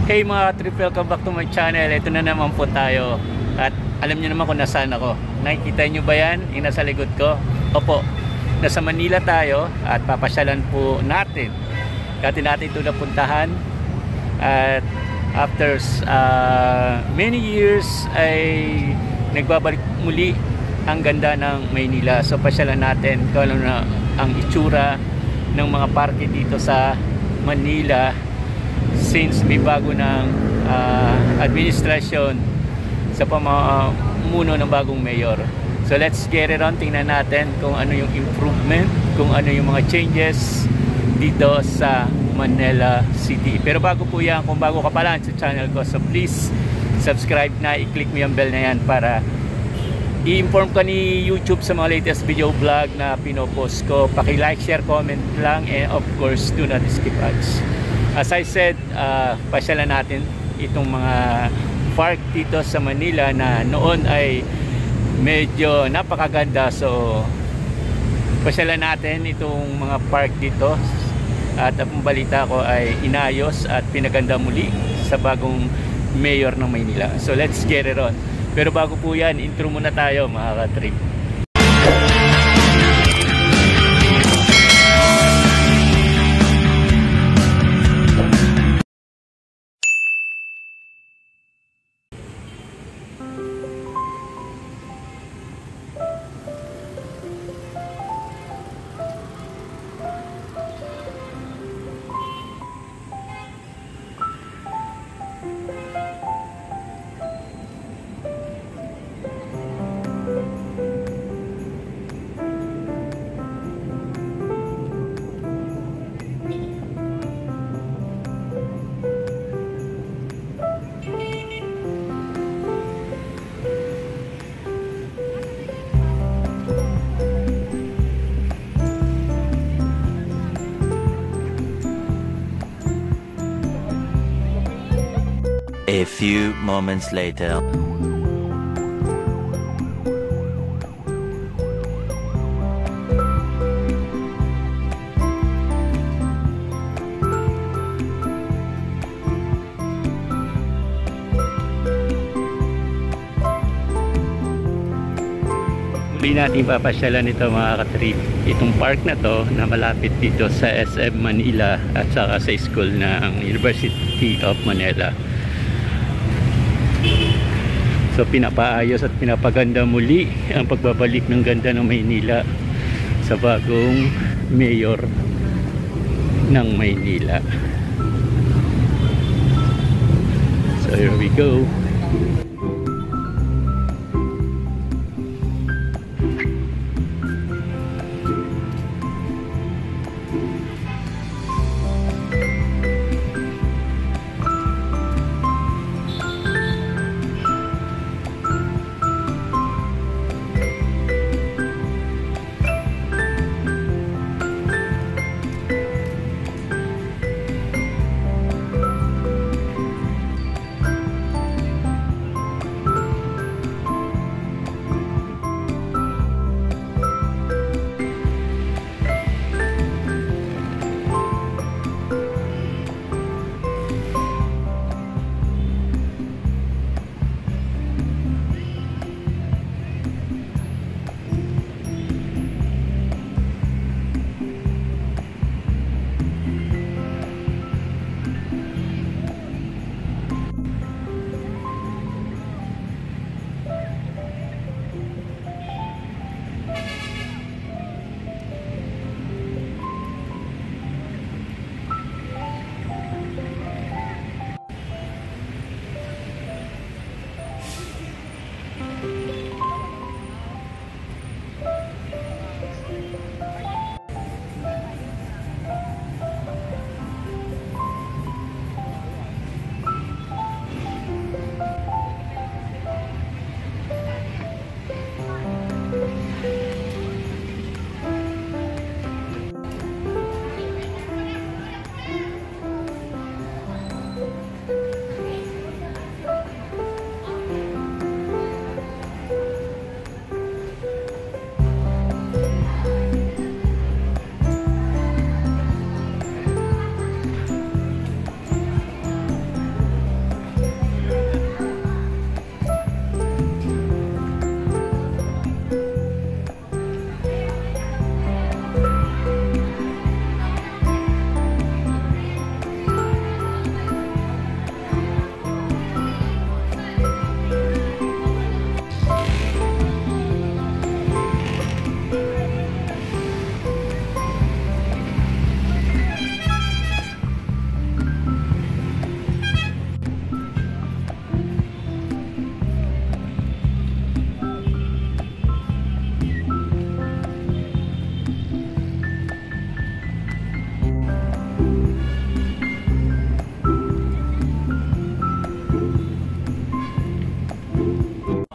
Hey mga trip, welcome back to my channel. Ito na naman po tayo. At alam niyo naman kung nasaan ako. Nakikita niyo ba yan? Yung nasa likod ko? Opo, nasa Manila tayo at papasyalan po natin. Dati natin ito napuntahan. At after many years ay nagbabalik muli ang ganda ng Maynila. So pasyalan natin kung ano na ang itsura ng mga parke dito sa Manila since may bago ng administrasyon sa pamumuno ng bagong mayor. So let's get it on. Tingnan natin kung ano yung improvement, kung ano yung mga changes dito sa Manila City. Pero bago po yan, kung bago ka pa lang sa channel ko, so please subscribe na, i-click mo yung bell na yan para i-inform ka ni YouTube sa mga latest video vlog na pinopost ko. Paki-like, share, comment lang, and of course do not skip ads. As I said, pasyalan natin itong mga park dito sa Manila na noon ay medyo napakaganda. So pasyalan natin itong mga park dito at ang balita ko ay inayos at pinaganda muli sa bagong mayor ng Maynila. So let's get it on. Pero bago po yan, intro muna tayo mga ka-trip. A few moments later. Muli natin papasyalan ito mga ka-trip. Itong park na to na malapit dito sa SM Manila at saka sa school ng University of Manila. So pinapaayos at pinapaganda muli ang pagbabalik ng ganda ng Maynila sa bagong mayor ng Maynila. So here we go.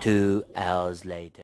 2 hours later.